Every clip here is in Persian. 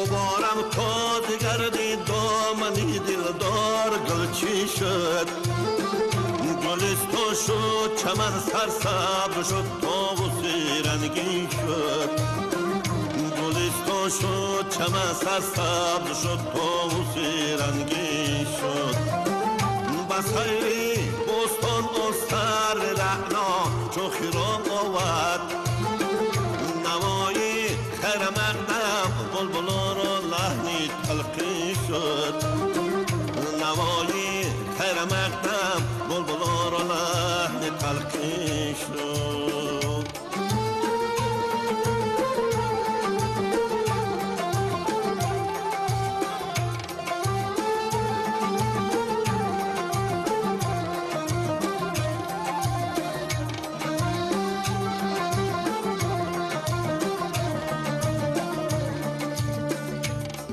غبارم تازه گردید دامنی دلدار گلچین شد گلستان شد چمن سرسبز شد طاووسی رنگین شد گلستان شد چمن سرسبز شد طاووسی رنگین شد بس خیلی بستان و سر رعنا چو خیران آورد نوای خیر مقدم بلبلان را لحنی تلقین شد نوای خیر مقدم بلبلان را لحنی تلقین شد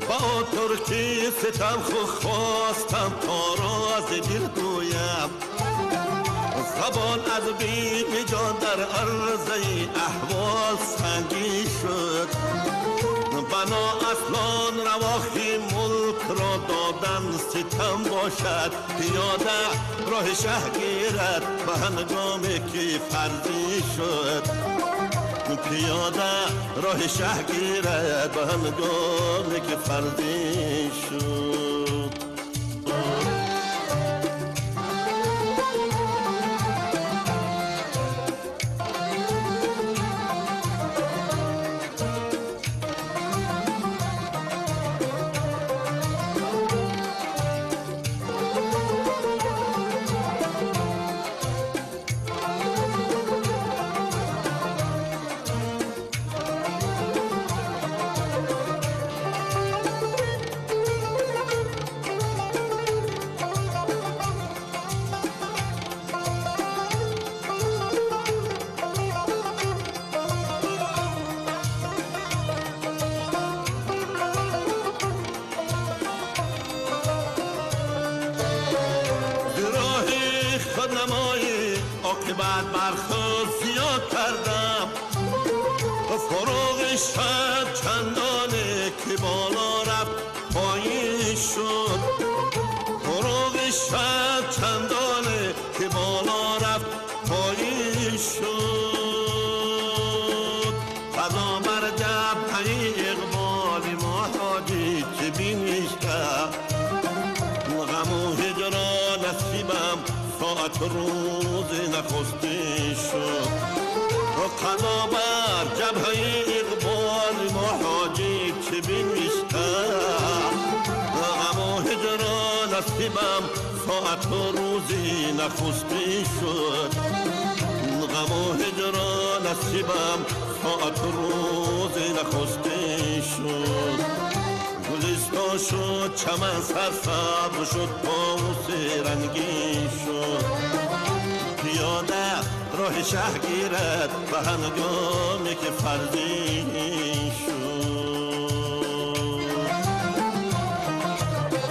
با ترکی ستم خواستم تا راز دل گویم زبان از بیم جان در عرضه احوال سنگین شد بنا اصلان رواخی ملک را دادن ستم باشد پیاده راه شه گیرد به هنگامی که فرضی شد پیاده راه شه گیرد به هنگامی که فرضی شد خودنمایی عاقبت بر خود زیاد کردم فروغ شد چندانه که بالا رفت پایین شد فروغ شد چندانه که بالا رفت پایین شد فضا بر جبهه اقبال محاجی که بینیشتم غم و هجران نصیبم ساعت روز نخسته شد و قضا بر جبهه اقبال محاجی چه بنوشتم غم و هجران نصیبم ساعت روزی نخسته شد غم و هجران نصیبم ساعت روزی نخسته شد گلستان شد چمن سرسبز شد طاووسی رنگین شد پیاده راه شه گیرد به هنگامی که فرضی